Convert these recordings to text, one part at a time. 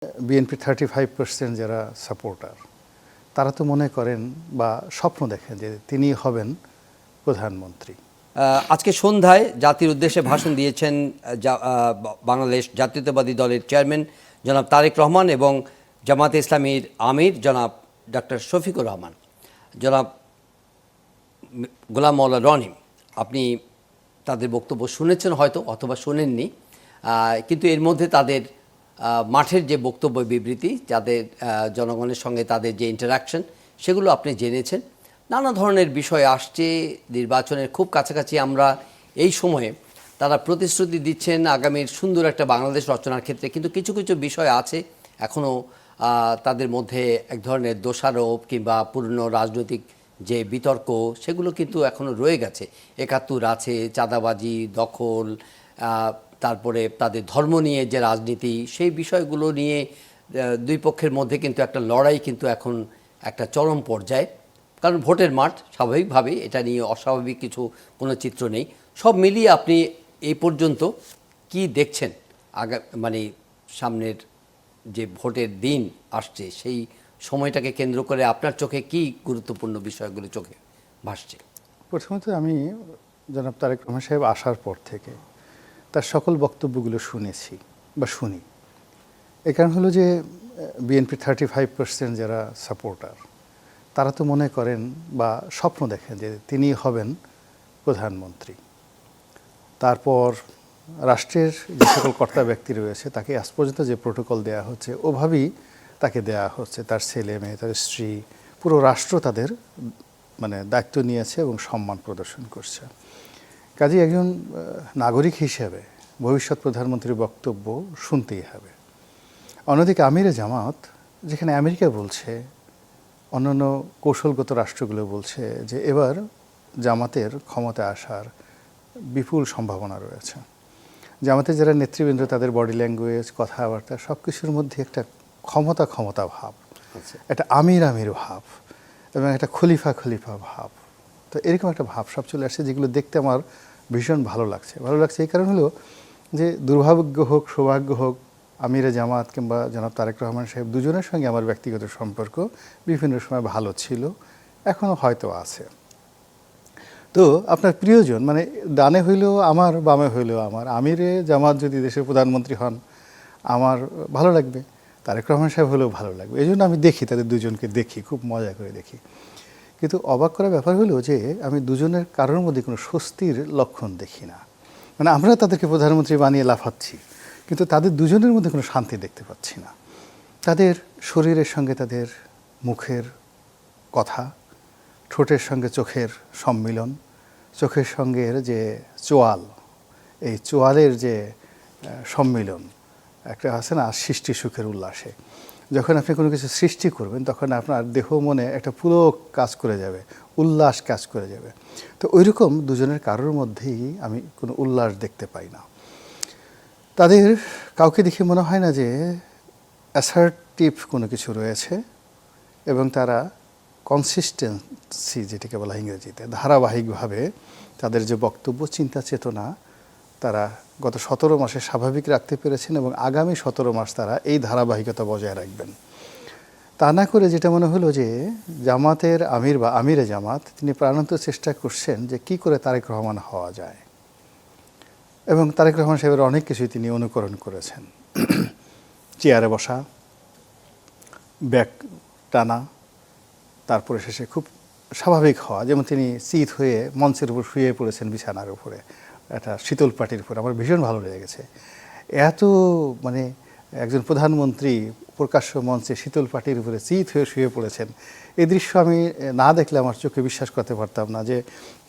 BNP 35% যারা supporter তারা তো মনে করেন বা স্বপ্ন দেখেন যে তিনি হবেন প্রধানমন্ত্রী। আজকে সন্ধ্যায় জাতির উদ্দেশ্যে ভাষণ দিয়েছেন বাংলাদেশ জাতীয়তাবাদী দলের চেয়ারম্যান জনাব তারেক রহমান এবং জামাতে ইসলামীর আমির জনাব ডক্টর শফিকুর রহমান, জনাব গোলাম মওলা রনিম। আপনি তাদের বক্তব্য শুনেছেন হয়তো অথবা শোনেননি, কিন্তু এর মধ্যে তাদের মাঠের যে বক্তব্য বিবৃতি, যাদের জনগণের সঙ্গে তাদের যে ইন্টারাকশন, সেগুলো আপনি জেনেছেন। নানা ধরনের বিষয় আসছে, নির্বাচনের খুব কাছাকাছি আমরা এই সময়ে তারা প্রতিশ্রুতি দিচ্ছেন আগামীর সুন্দর একটা বাংলাদেশ রচনার ক্ষেত্রে, কিন্তু কিছু কিছু বিষয় আছে এখনও তাদের মধ্যে এক ধরনের দোষারোপ কিংবা পুরনো রাজনৈতিক যে বিতর্ক, সেগুলো কিন্তু এখনও রয়ে গেছে। ৭১ আছে, চাঁদাবাজি, দখল, তারপরে তাদের ধর্ম নিয়ে যে রাজনীতি, সেই বিষয়গুলো নিয়ে দুই পক্ষের মধ্যে কিন্তু একটা লড়াই কিন্তু এখন একটা চরম পর্যায়ে। কারণ ভোটের মাঠ, স্বাভাবিকভাবেই এটা নিয়ে অস্বাভাবিক কোনো চিত্র নেই। সব মিলিয়ে আপনি এই পর্যন্ত কি দেখছেন মানে সামনের যে ভোটের দিন আসছে, সেই সময়টাকে কেন্দ্র করে আপনার চোখে কি গুরুত্বপূর্ণ বিষয়গুলো চোখে ভাসছে? প্রথমত আমি জনাব তারেক রহমান সাহেব আসার পর থেকে তার সকল বক্তব্যগুলো শুনেছি বা শুনি। এ কারণ হলো যে বিএনপি 35% যারা সাপোর্টার তারা তো মনে করেন বা স্বপ্ন দেখেন যে তিনি হবেন প্রধানমন্ত্রী। তারপর রাষ্ট্রের যে সকল কর্তা ব্যক্তি রয়েছে তাকে আজ পর্যন্ত যে প্রোটোকল দেওয়া হচ্ছে ওভাবেই তাকে দেওয়া হচ্ছে। তার ছেলে মেয়ে, তার স্ত্রী, পুরো রাষ্ট্র তাদের দায়িত্ব নিয়েছে এবং সম্মান প্রদর্শন করছে। কাজেই একজন নাগরিক হিসেবে ভবিষ্যৎ প্রধানমন্ত্রীর বক্তব্য শুনতেই হবে। অন্যদিকে আমিরে জামাত, যেখানে আমেরিকা বলছে, অন্যান্য কৌশলগত রাষ্ট্রগুলো বলছে যে এবার জামাতের ক্ষমতা আসার বিপুল সম্ভাবনা রয়েছে। জামাতের যারা নেতৃবৃন্দ, তাদের বডি ল্যাঙ্গুয়েজ, কথাবার্তা সব কিছুর মধ্যে একটা ক্ষমতা ভাব, একটা আমির ভাব এবং একটা খলিফা ভাব। তো এরকম একটা ভাব সব চলে আসছে, যেগুলো দেখতে আমার ভীষণ ভালো লাগছে। এই কারণ হলো যে দুর্ভাগ্য হোক সৌভাগ্য হোক, আমিরে জামাত কিংবা জনাব তারেক রহমান সাহেব দুজনের সঙ্গে আমার ব্যক্তিগত সম্পর্ক বিভিন্ন সময় ভালো ছিল, এখনও হয়তো আছে। তো আপনার প্রিয়জন ডানে হইলেও আমার, বামে হইলেও আমার, আমিরে জামাত যদি দেশের প্রধানমন্ত্রী হন আমার ভালো লাগবে, তারেক রহমান সাহেব হলেও ভালো লাগবে। এই জন্য আমি দেখি, তাদের দুজনকে দেখি, খুব মজা করে দেখি। কিন্তু অবাক করা ব্যাপার হলো যে আমি দুজনের কারোর মধ্যে কোনো স্বস্তির লক্ষণ দেখি না। আমরা তাদেরকে প্রধানমন্ত্রী বানিয়ে লাফাচ্ছি, কিন্তু তাদের দুজনের মধ্যে কোনো শান্তি দেখতে পাচ্ছি না। তাদের শরীরের সঙ্গে তাদের মুখের কথা, ঠোঁটের সঙ্গে চোখের সম্মিলন, চোখের সঙ্গে যে চোয়াল, এই চোয়ালের যে সম্মিলন একটা আছে না, সৃষ্টি সুখের উল্লাসে। যখন আপনি কোনো কিছু সৃষ্টি করবেন তখন আপনার দেহ মনে একটা পুরো কাজ করে যাবে, উল্লাস কাজ করে যাবে। তো ওইরকম দুজনের কারোর মধ্যেই আমি কোনো উল্লাস দেখতে পাই না। তাদের কাউকে দেখে মনে হয় না যে অ্যাসার্টিভ কোনো কিছু রয়েছে, এবং তারা কনসিস্টেন্সি, যেটাকে বলা ইংরেজিতে, ধারাবাহিকভাবে তাদের যে বক্তব্য, চিন্তা চেতনা তারা গত 17 মাসে স্বাভাবিক রাখতে পেরেছেন এবং আগামী 17 মাস তারা এই ধারাবাহিকতা বজায় রাখবেন। তা না করে যেটা মনে হলো যে জামাতের আমির বা আমিরে জামাত তিনি প্রাণান্ত চেষ্টা করছেন যে কি করে তারেক রহমান হওয়া যায়, এবং তারেক রহমান সাহেবের অনেক কিছুই তিনি অনুকরণ করেছেন। চেয়ারে বসা, ব্যাগ টানা, তারপরে শেষে খুব স্বাভাবিক হওয়া। যেমন তিনি চিত হয়ে মঞ্চের উপর শুয়ে পড়েছেন, বিছানার উপরে, একটা শীতল পাটির উপর। আমার ভীষণ ভালো লেগে গেছে। এত একজন প্রধানমন্ত্রী প্রকাশ্য মঞ্চে শীতল পাটির উপরে চিত হয়ে শুয়ে পড়েছেন, এই দৃশ্য আমি না দেখলে আমার চোখে বিশ্বাস করতে পারতাম না যে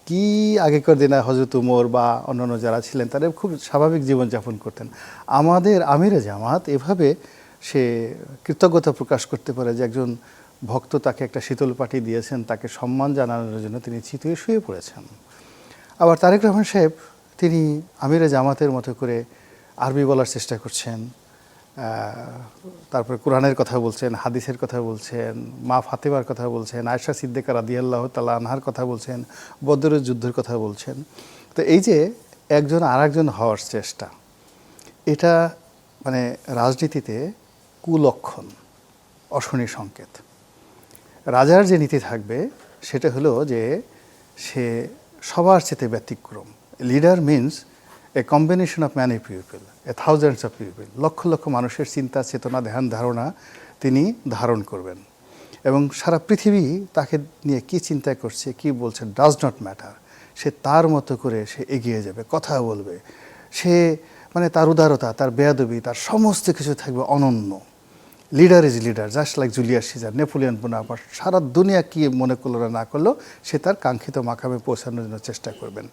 কি আগেকার দিনে হযরত ওমর বা অন্যান্য যারা ছিলেন তারা খুব স্বাভাবিক জীবনযাপন করতেন। আমাদের আমিরে জামাত এভাবে সে কৃতজ্ঞতা প্রকাশ করতে পারে যে একজন ভক্ত তাকে একটা শীতল পাটি দিয়েছেন, তাকে সম্মান জানানোর জন্য তিনি চিত হয়ে শুয়ে পড়েছেন। আবার তারেক রহমান সাহেব তিনি আমিরে জামাতের মতো করে আরবি বলার চেষ্টা করছেন, তারপরে কোরআনের কথা বলছেন, হাদিসের কথা বলছেন, মা ফাতেমার কথা বলছেন, আয়েশা সিদ্দিকা রাদিয়াল্লাহু তাআলা আনহার কথা বলছেন, বদরের যুদ্ধের কথা বলছেন। তো এই যে একজন আরেকজন হওয়ার চেষ্টা, এটা রাজনীতিতে কুলক্ষণ, অশনি সংকেত। রাজার যে নীতি থাকবে সেটা হলো যে সে সবার চেয়ে ব্যতিক্রম। Leader means a combination of many people, a thousands of people, লক্ষ লক্ষ মানুষের চিন্তা চেতনা ধ্যান ধারণা তিনি ধারণ করবেন এবং সারা পৃথিবী তাকে নিয়ে কি চিন্তা করছে কি বলছে ডাজ নট ম্যাটার। সে তার মতো করে সে এগিয়ে যাবে, কথা বলবে, সে মানে তার উদারতা, তার বেয়াদবি, তার সমস্ত কিছু থাকবে অনন্য। Leader is leader, just like Julius Caesar, Napoleon Bonaparte. সারা দুনিয়া কি মনে করলো না করলো, সে তার কাঙ্ক্ষিত মাকামে পৌঁছানোর জন্য চেষ্টা করবেন।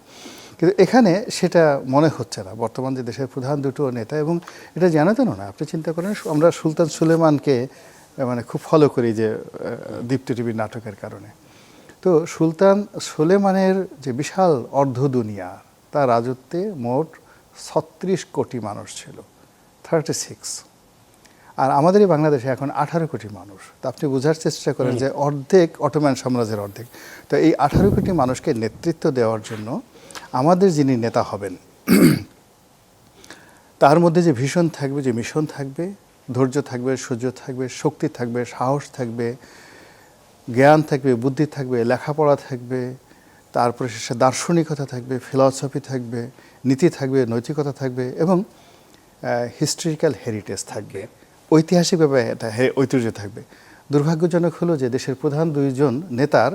কিন্তু এখানে সেটা মনে হচ্ছে না বর্তমান যে দেশের প্রধান দুটো নেতা, এবং এটা জানাতেন না। আপনি চিন্তা করেন, আমরা সুলতান সুলেমানকে মানে খুব ফলো করি যে দীপ্তি টিভির নাটকের কারণে। তো সুলতান সুলেমানের যে বিশাল অর্ধ দুনিয়া, তার রাজত্বে মোট 36 কোটি মানুষ ছিল, 36। আর আমাদের এই বাংলাদেশে এখন 18 কোটি মানুষ। তো আপনি বোঝার চেষ্টা করেন যে অর্ধেক অটোম্যান সাম্রাজ্যের অর্ধেক। তো এই 18 কোটি মানুষকে নেতৃত্ব দেওয়ার জন্য আমাদের যিনি নেতা হবেন তার মধ্যে যে ভীষণ থাকবে, যে মিশন থাকবে, ধৈর্য থাকবে, সহ্য থাকবে, শক্তি থাকবে, সাহস থাকবে, জ্ঞান থাকবে, বুদ্ধি থাকবে, লেখাপড়া থাকবে, তারপরে শেষে দার্শনিকতা থাকবে, ফিলসফি থাকবে, নীতি থাকবে, নৈতিকতা থাকবে এবং হিস্ট্রিক্যাল হেরিটেজ থাকবে, ঐতিহাসিকভাবে এটা ঐতিহ্য থাকবে। দুর্ভাগ্যজনক হলো যে দেশের প্রধান দুইজন নেতার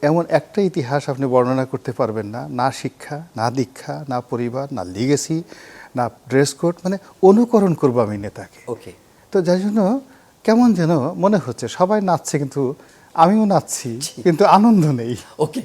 এমন একটা ইতিহাস আপনি বর্ণনা করতে পারবেন না, না শিক্ষা, না দীক্ষা, না পরিবার, না লিগেসি, না ড্রেস কোড, মানে অনুকরণ করবো আমি নেতাকে। ওকে, তো যার জন্য কেমন যেন মনে হচ্ছে সবাই নাচছে কিন্তু আমিও নাচছি, কিন্তু আনন্দ নেই। ওকে,